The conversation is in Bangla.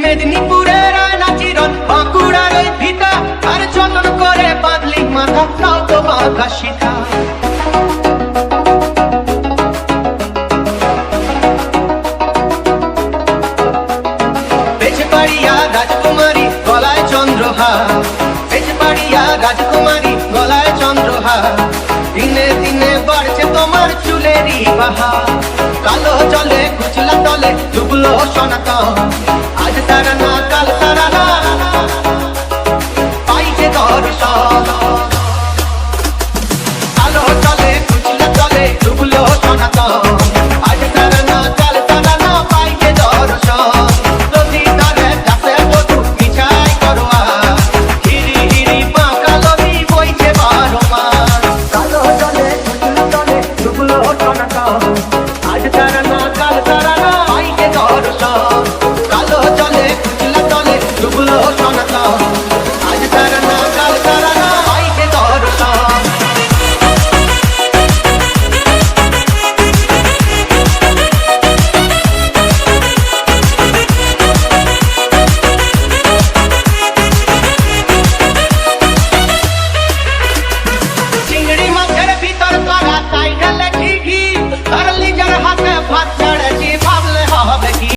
মেদিনীপুরের নাচিরন বাঁকুড়ার ওই ভিটা আর যতন করে বাঁধলি মাথা তাও তো বাঁধা শিখা বেজবাড়িয়া রাজকুমারী গলায় চন্দ্রহার বেজবাড়িয়া রাজকুমারী গলায় চন্দ্রহার দিনে দিনে বাড়ছে তোমার চুলেরই বাহার কালো জলে কুচলা তলে ডুবলো সনাতন আজ তারা না কাল তারা না পাইছে দর্শন কালো জলে কুচলা তলে ডুবলো সনাতন